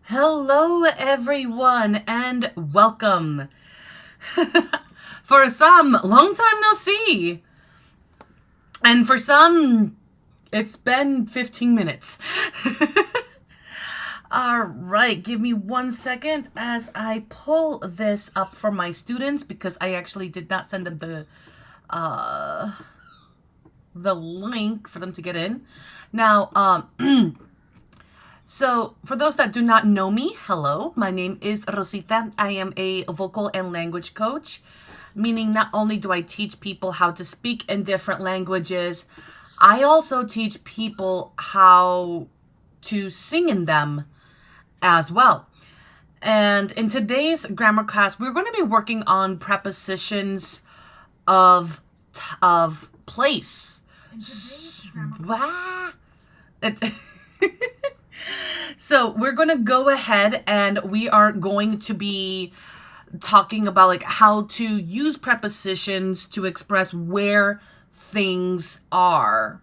Hello, everyone, and welcome. For some, long time no see. And for some, it's been 15 minutes. All right, give me 1 second as I pull this up for my students because I actually did not send them the link for them to get in. Now, so, for those that do not know me, hello, my name is Rosita. I am a vocal and language coach, meaning not only do I teach people how to speak in different languages, I also teach people how to sing in them as well. And in today's grammar class, we're going to be working on prepositions of place. So we're going to go ahead and we are going to be talking about like how to use prepositions to express where things are.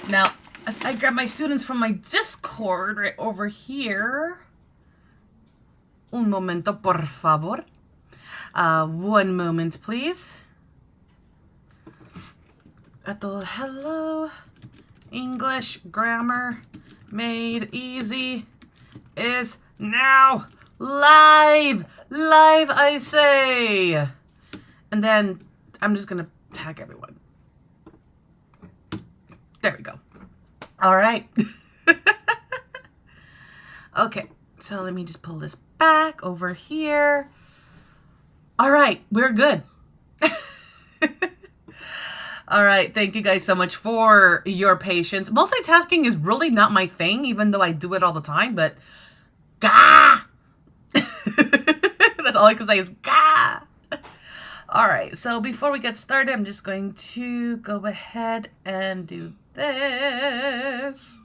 Now, as I grab my students from my Discord right over here. Un momento, por favor. 1 moment, please. Hello. English grammar made easy is now live. Live, I say. And then I'm just going to tag everyone. There we go. All right. Okay. So let me just pull this back over here. All right. We're good. All right. Thank you guys so much for your patience. Multitasking is really not my thing, even though I do it all the time, but gah! That's all I can say is gah! All right. So before we get started, I'm just going to go ahead and do this.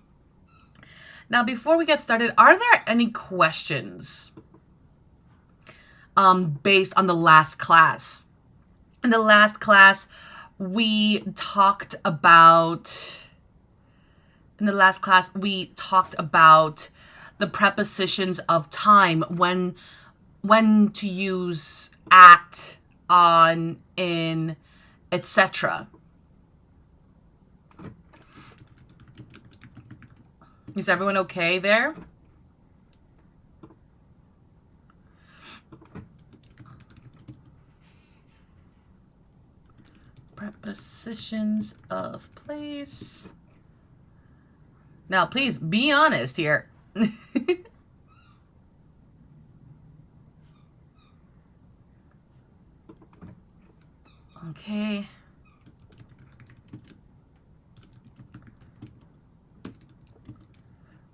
Now, before we get started, are there any questions based on the last class? In the last class, we talked about the prepositions of time, when to use at, on, in, etc. Is everyone okay there? Prepositions of place. Now, please be honest here. Okay.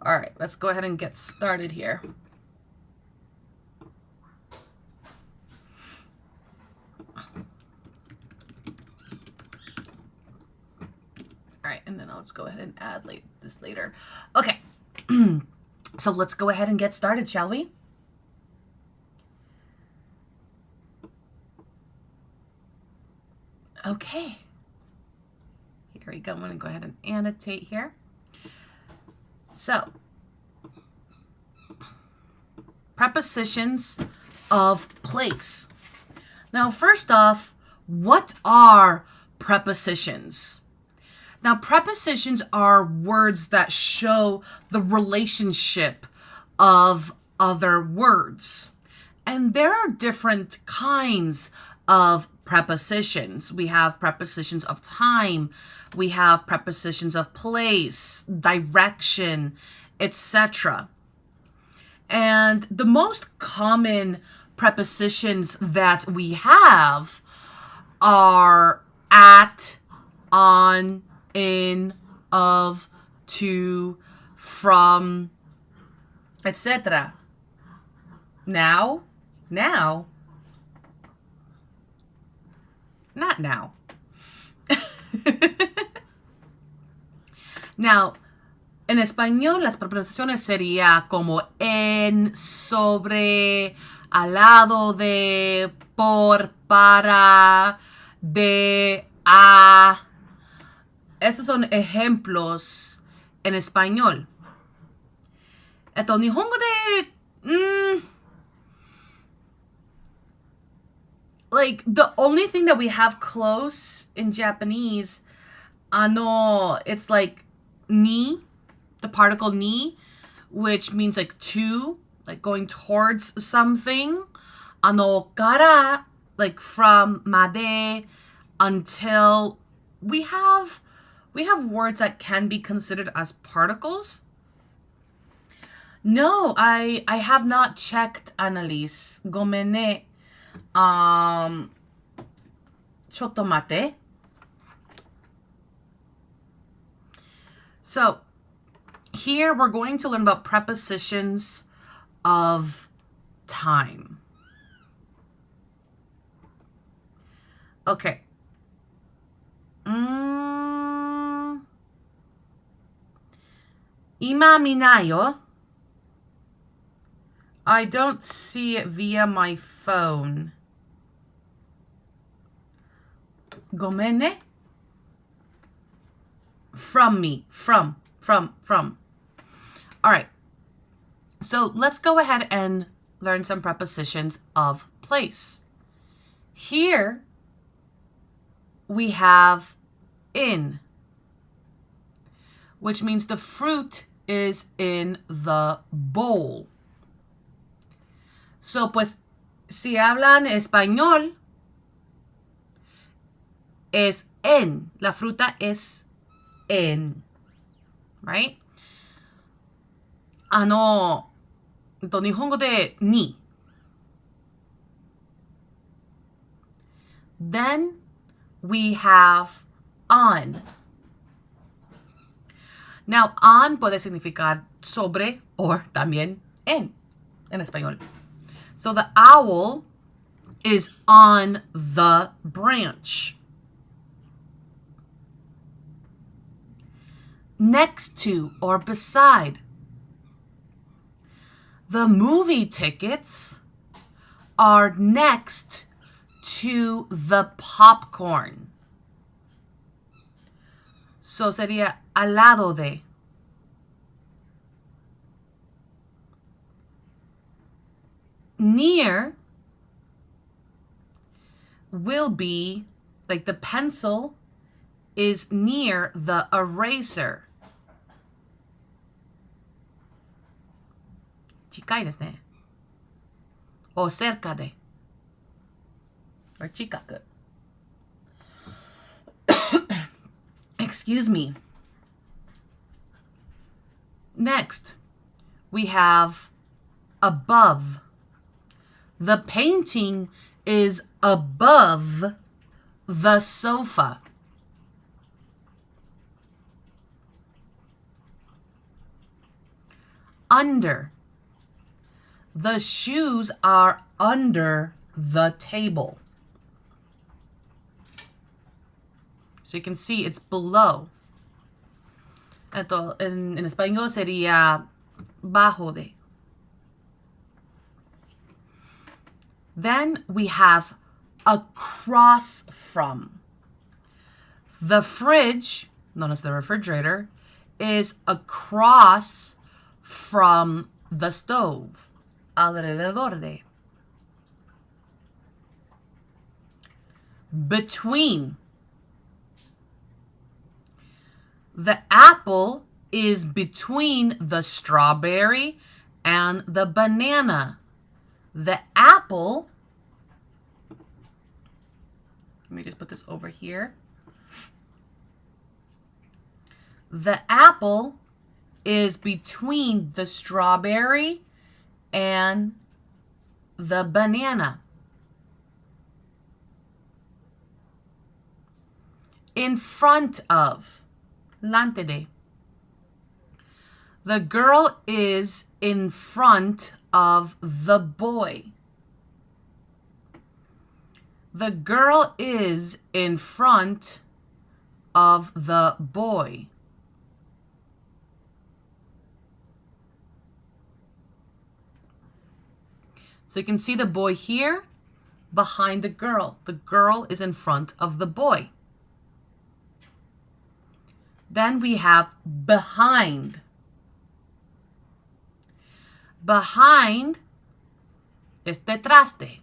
All right, let's go ahead and get started here. All right, and then I'll just go ahead and add this later. Okay, so let's go ahead and get started, shall we? Okay. Here we go. I'm going to go ahead and annotate here. So, prepositions of place. Now, first off, what are prepositions? Now, prepositions are words that show the relationship of other words. And there are different kinds of prepositions. We have prepositions of time, we have prepositions of place, direction, etc. And the most common prepositions that we have are at, on, in, of, to, from, etc. Now, not now. Now, en español las preposiciones sería como en, sobre, al lado de, por, para, de, a. Esos son ejemplos en español. 日本語で、like the only thing that we have close in Japanese, it's like ni, the particle ni, which means like to, like going towards something. Kara, like from made, until. We have words that can be considered as particles. No, I have not checked, Annalise. Gomene. ちょっと待って. So, here we're going to learn about prepositions of time. Okay. 今見ないよ. I don't see it via my phone. ごめんね. From me. From. All right. So let's go ahead and learn some prepositions of place. Here we have in, which means the fruit is in the bowl. So, pues, si hablan español, es en. La fruta es en. Right? 日本語でに. Then we have on. Now, on puede significar sobre or también en español. So the owl is on the branch. Next to or beside. The movie tickets are next to the popcorn. So sería al lado de. Near will be, like the pencil is near the eraser. 近いですね. O cerca de. Or 近く. Excuse me. Next, we have above. The painting is above the sofa. Under. The shoes are under the table. So you can see it's below. Esto en español sería bajo de. Then we have across from. The fridge, known as the refrigerator, is across from the stove. Alrededor de. Between. The apple is between the strawberry and the banana. The apple, let me just put this over here. The apple is between the strawberry and the banana. In front of. Lante de. The girl is in front of the boy. The girl is in front of the boy. So you can see the boy here behind the girl. The girl is in front of the boy. Then we have behind. Behind es detrás de.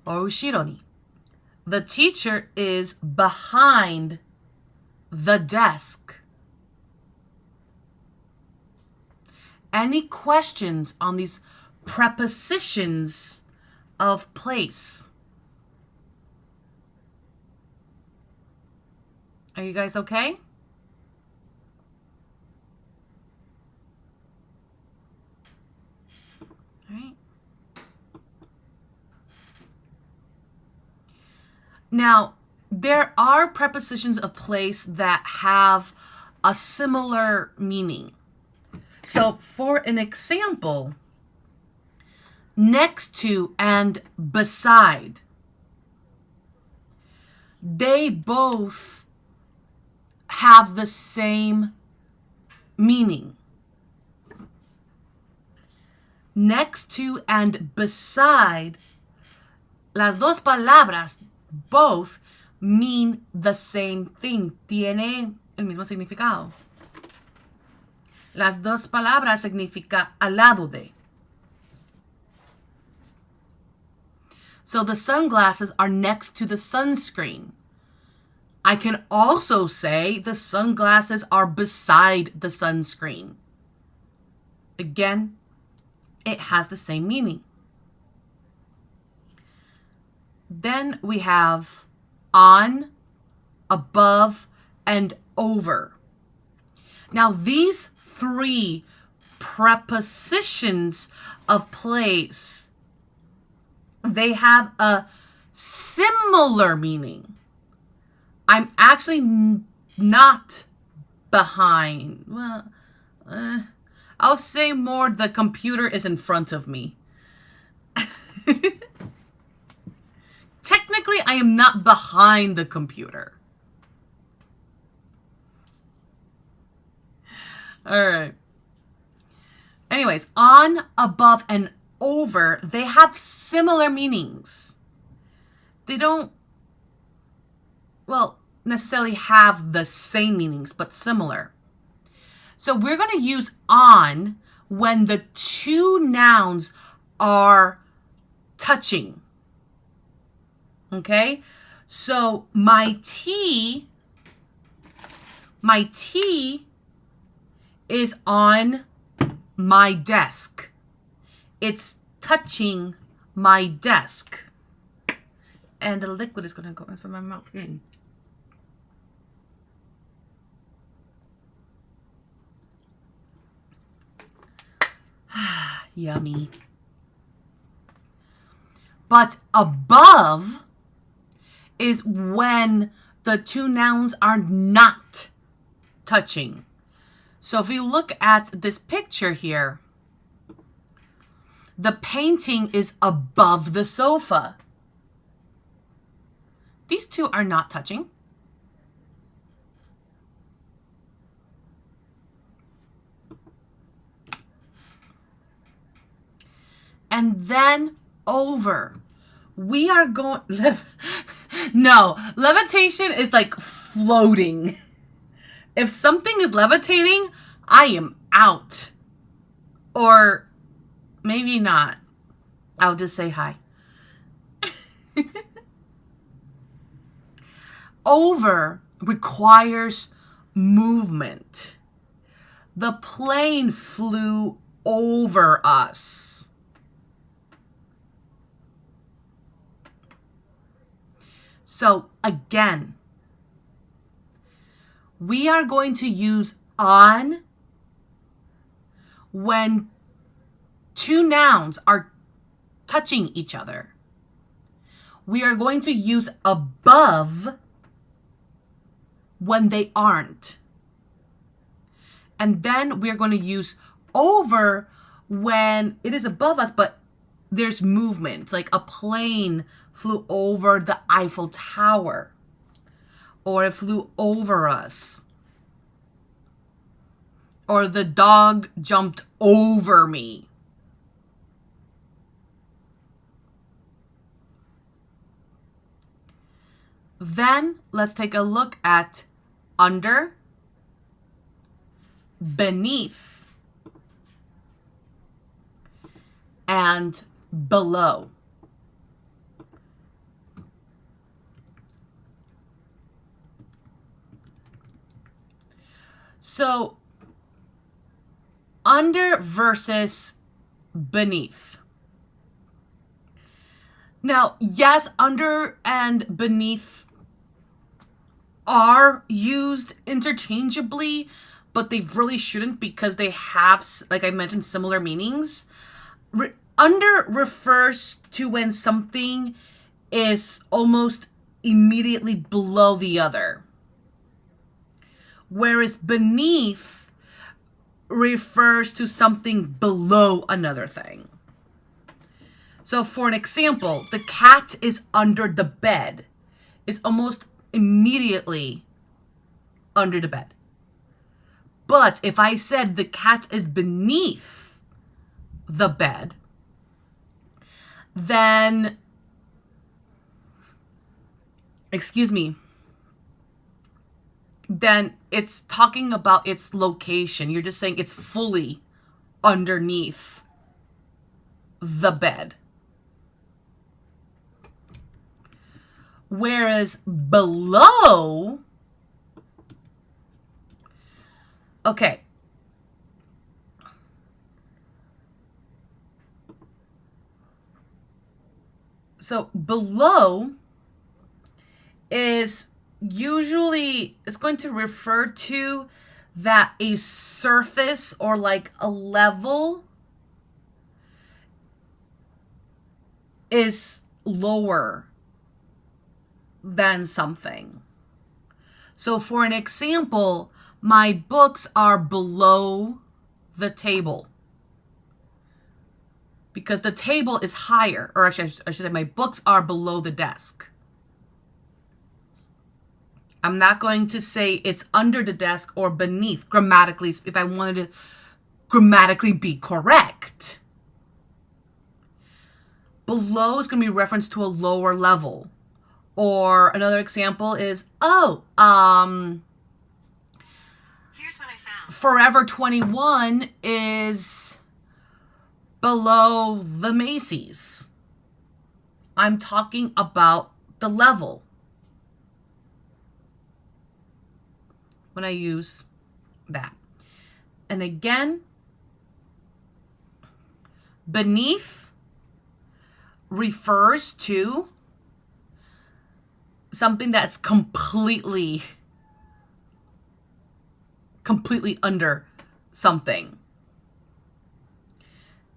Or ushiro ni. The teacher is behind the desk. Any questions on these prepositions of place? Are you guys okay? All right. Now, there are prepositions of place that have a similar meaning. So, for an example, next to and beside, they both have the same meaning. Next to and beside, las dos palabras both mean the same thing. Tiene el mismo significado. Las dos palabras significa al lado de. So the sunglasses are next to the sunscreen. I can also say the sunglasses are beside the sunscreen. Again, it has the same meaning. Then we have on, above, and over. Now, these three prepositions of place, they have a similar meaning. I'm actually not behind. Well, I'll say more the computer is in front of me. Technically, I am not behind the computer. All right. Anyways, on, above, and over, they have similar meanings. They don't, well, necessarily have the same meanings, but similar. So we're going to use on when the two nouns are touching. Okay? So my tea is on my desk. It's touching my desk. And the liquid is going to go into my mouth. Yummy. But above is when the two nouns are not touching. So if we look at this picture here, the painting is above the sofa. These two are not touching. And then over. We are going... No, levitation is like floating. If something is levitating, I am out. Or maybe not. I'll just say hi. Over requires movement. The plane flew over us. So again, we are going to use on when two nouns are touching each other. We are going to use above when they aren't. And then we are going to use over when it is above us, but there's movement, like a plane flew over the Eiffel Tower, or it flew over us, or the dog jumped over me. Then let's take a look at under, beneath, and below. So under versus beneath. Now, yes, under and beneath are used interchangeably, but they really shouldn't because they have, like I mentioned, similar meanings. Under refers to when something is almost immediately below the other, whereas beneath refers to something below another thing. So for an example, the cat is under the bed is almost immediately under the bed. But if I said the cat is beneath the bed, then, then it's talking about its location. You're just saying it's fully underneath the bed. Whereas below, okay. So below is usually, it's going to refer to that a surface or like a level is lower than something. So for an example, my books are below the table because the table is higher, or actually I should say my books are below the desk. I'm not going to say it's under the desk or beneath grammatically if I wanted to grammatically be correct. Below is going to be reference to a lower level. Or another example is, here's what I found. Forever 21 is below the Macy's. I'm talking about the level when I use that. And again, beneath refers to something that's completely under something.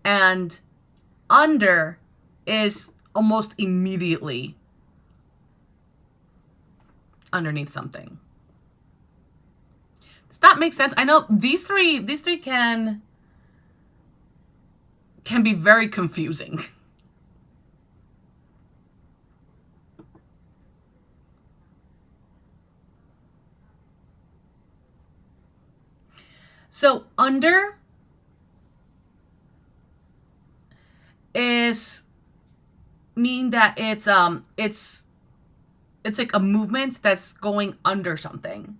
And under is almost immediately underneath something. Does that make sense? I know these three can be very confusing. So under is mean that it's like a movement that's going under something.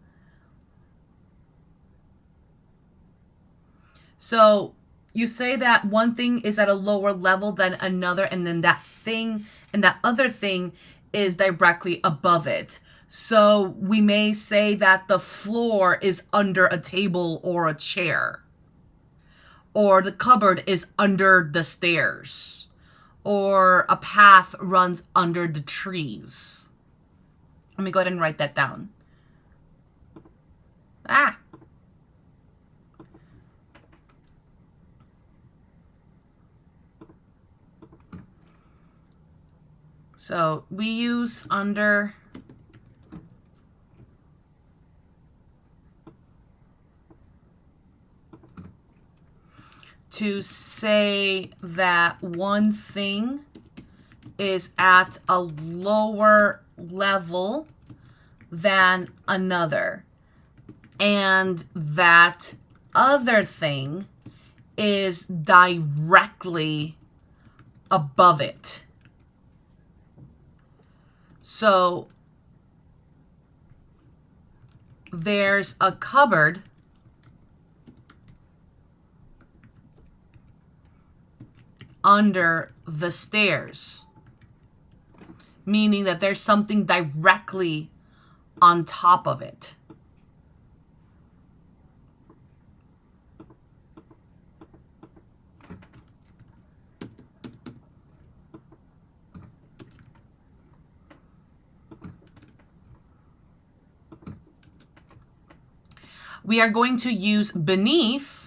So you say that one thing is at a lower level than another, and then that thing and that other thing is directly above it. So we may say that the floor is under a table or a chair, or the cupboard is under the stairs, or a path runs under the trees. Let me go ahead and write that down. So we use under to say that one thing is at a lower level than another, and that other thing is directly above it. So there's a cupboard under the stairs, meaning that there's something directly on top of it. We are going to use beneath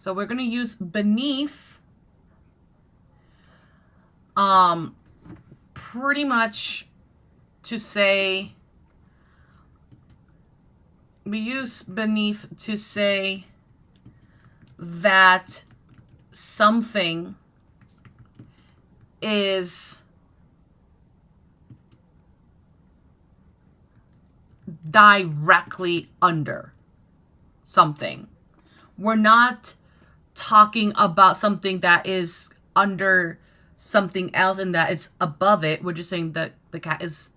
So we're going to use beneath pretty much to say, we use beneath to say that something is directly under something. We're not talking about something that is under something else and that it's above it. We're just saying that the cat is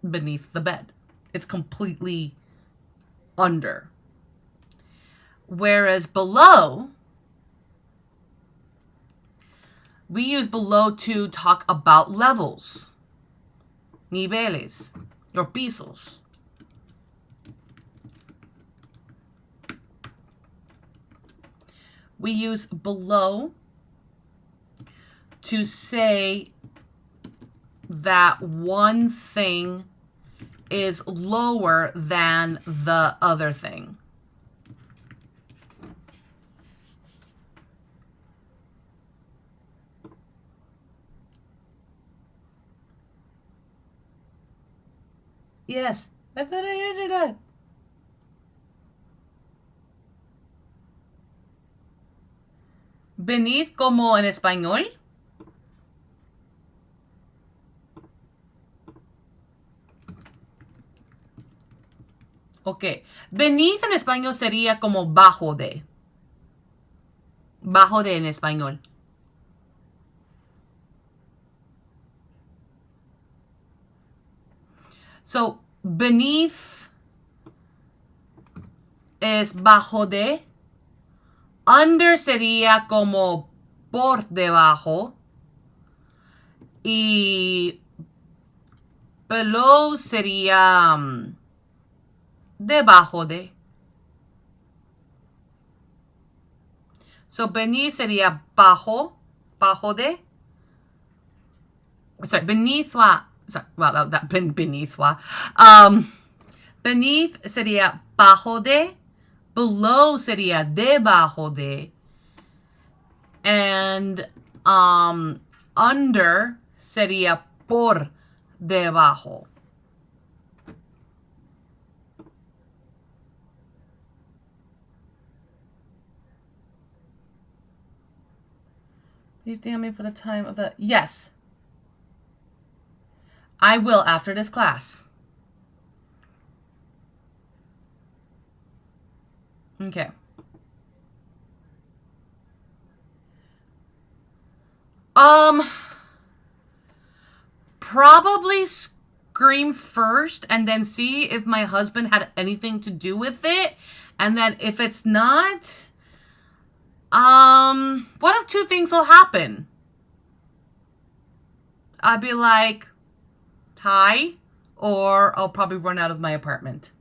beneath the bed. It's completely under. Whereas below, we use below to talk about levels. Niveles or pisos. We use below to say that one thing is lower than the other thing. Yes, I thought I answered that. Beneath como en español. Ok. Beneath en español sería como bajo de. Bajo de en español. So, beneath es bajo de. Under sería como por debajo. Y below sería debajo de. So, beneath sería bajo de. Sorry, beneath wa. Sorry, well, that beneath wa. Beneath sería bajo de. Below sería debajo de. And under sería por debajo. Please DM me for the time of the... Yes. I will after this class. Okay. Probably scream first and then see if my husband had anything to do with it. And then if it's not, one of two things will happen. I'd be like, hi, or I'll probably run out of my apartment.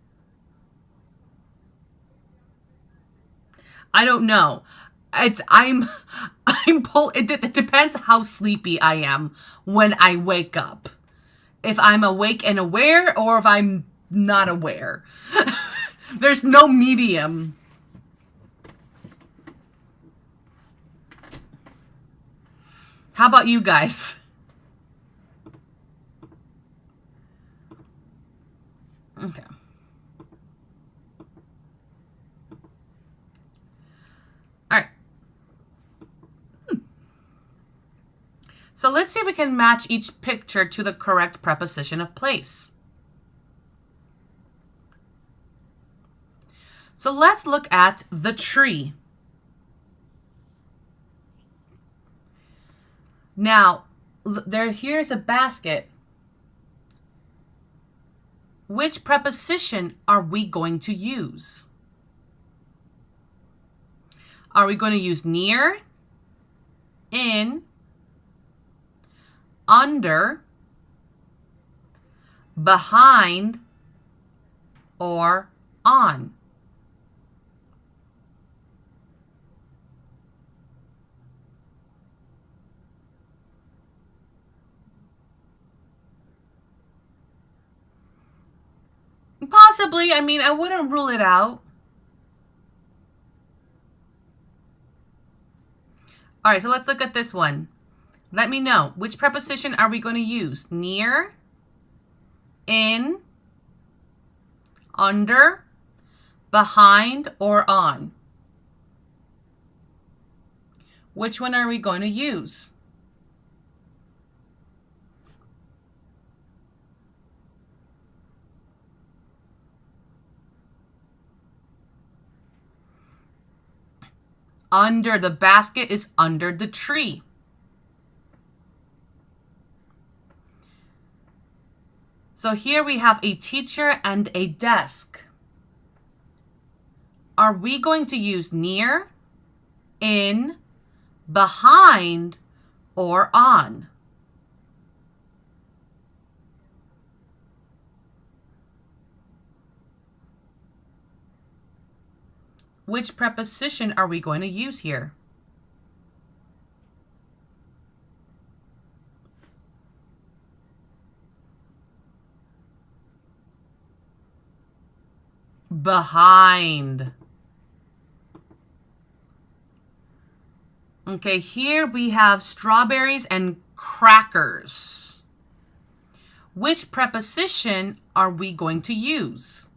I don't know. It depends how sleepy I am when I wake up. If I'm awake and aware or if I'm not aware. There's no medium. How about you guys? Okay. All right. So let's see if we can match each picture to the correct preposition of place. So let's look at the tree. Now, here's a basket. Which preposition are we going to use? Are we going to use near, in, under, behind, or on? Possibly. I mean, I wouldn't rule it out. All right, so let's look at this one. Let me know. Which preposition are we going to use? Near, in, under, behind, or on? Which one are we going to use? Under. The basket is under the tree. So here we have a teacher and a desk. Are we going to use near, in, behind, or on? Which preposition are we going to use here? Behind. Okay, here we have strawberries and crackers. Which preposition are we going to use?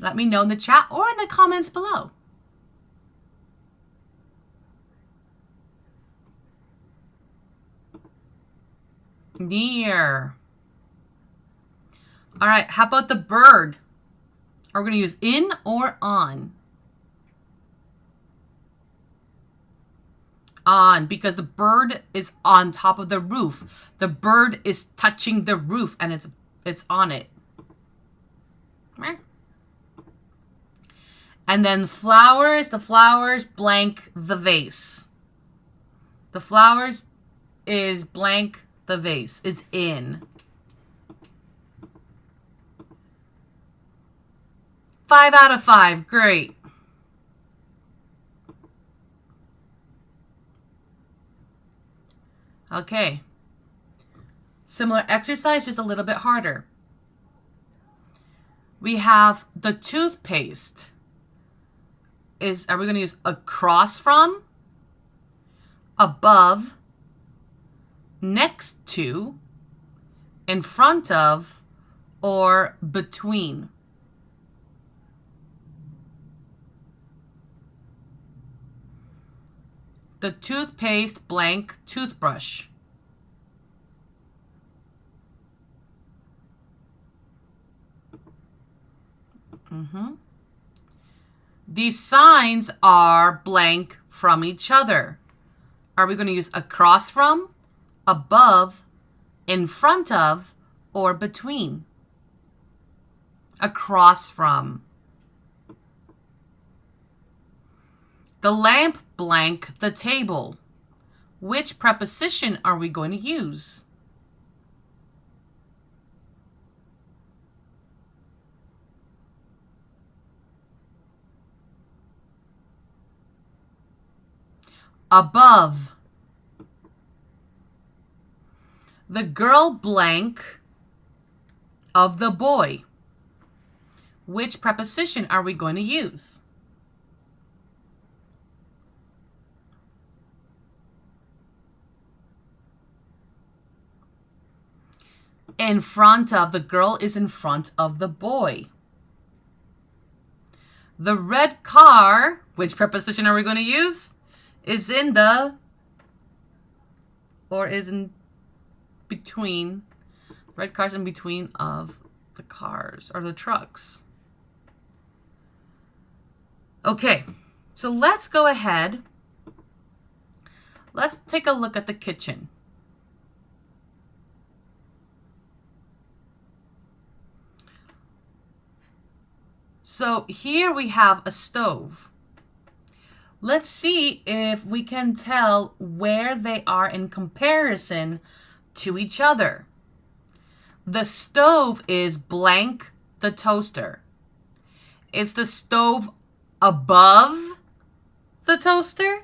Let me know in the chat or in the comments below. Near. All right, how about the bird? Are we going to use in or on? On, because the bird is on top of the roof. The bird is touching the roof and it's on it. And then flowers, the flowers blank the vase. The flowers is blank the vase, is in. 5 out of 5, great. Okay. Similar exercise, just a little bit harder. We have the toothpaste. Are we going to use across from, above, next to, in front of, or between? The toothpaste blank toothbrush. These signs are blank from each other. Are we going to use across from, above, in front of, or between? Across from. The lamp blank the table. Which preposition are we going to use? Above. The girl blank of the boy. Which preposition are we going to use? In front of. The girl is in front of the boy. The red car, which preposition are we going to use? Is in the, or is in between. Red car's in between of the cars or the trucks. Okay, so let's go ahead. Let's take a look at the kitchen. So here we have a stove. Let's see if we can tell where they are in comparison to each other. The stove is blank the toaster. Is the stove above the toaster?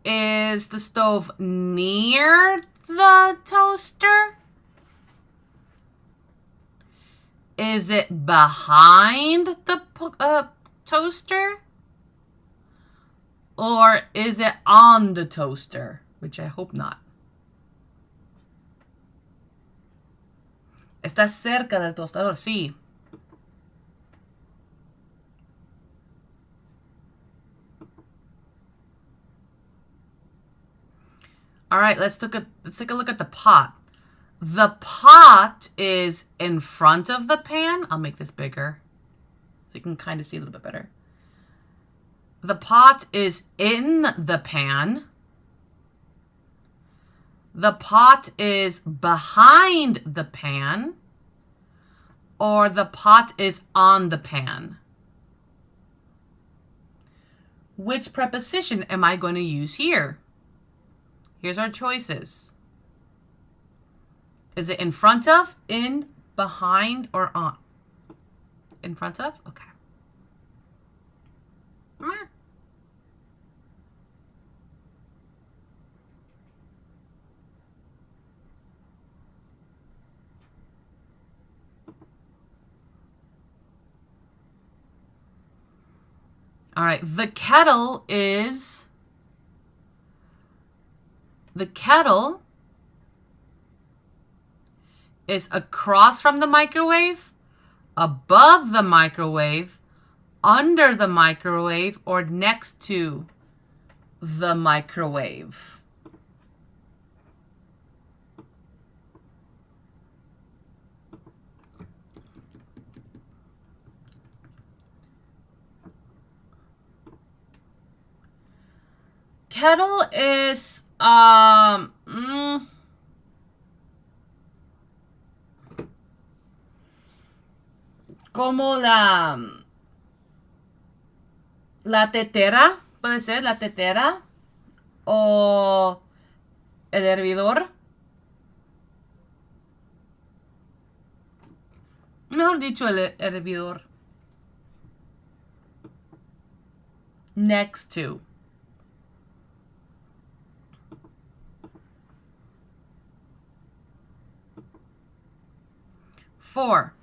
Is the stove near the toaster? Is it behind the toaster? Or is it on the toaster? Which I hope not. Está cerca del tostador, sí. All right, let's take a look at the pot. The pot is in front of the pan. I'll make this bigger so you can kind of see a little bit better. The pot is in the pan. The pot is behind the pan. Or the pot is on the pan. Which preposition am I going to use here? Here's our choices. Is it in front of, in, behind, or on? In front of? Okay. All right, the kettle is across from the microwave, above the microwave, under the microwave, or next to the microwave. Kettle is como la tetera, puede ser la tetera o el hervidor. Mejor dicho, el hervidor. Next to. Four.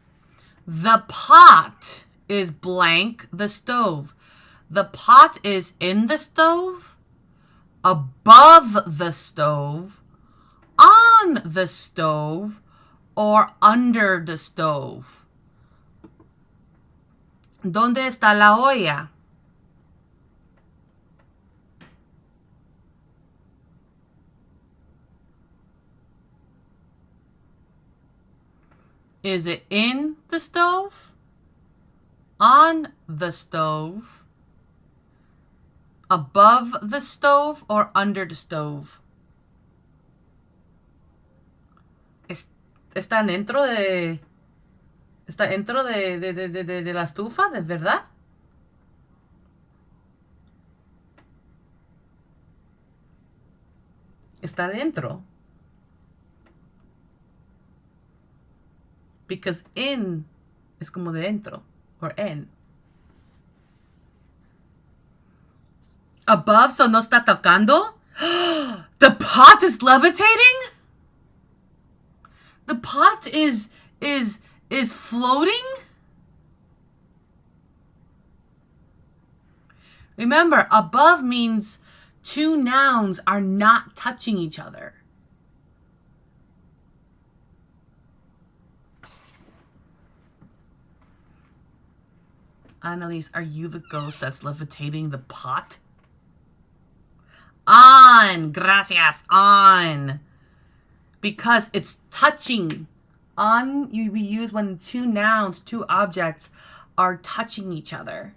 The pot is blank the stove. The pot is in the stove, above the stove, on the stove, or under the stove. ¿Dónde está la olla? Is it in the stove, on the stove, above the stove, or under the stove? ¿Está dentro de la estufa, de verdad? Está dentro. Because in es como dentro, or en. Above, so no está tocando? The pot is levitating? The pot is floating? Remember, above means two nouns are not touching each other. Annalise, are you the ghost that's levitating the pot? On, gracias, on. Because it's touching we use when two nouns, two objects are touching each other.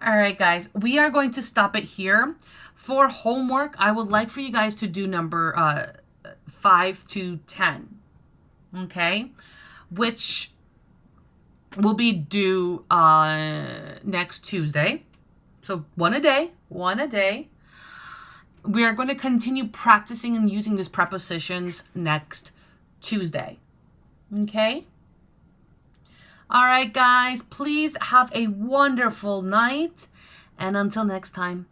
All right, guys, we are going to stop it here. For homework, I would like for you guys to do number 5 to 10, okay? Which will be due next Tuesday. So one a day. We are going to continue practicing and using these prepositions next Tuesday, okay? All right, guys, please have a wonderful night. And until next time.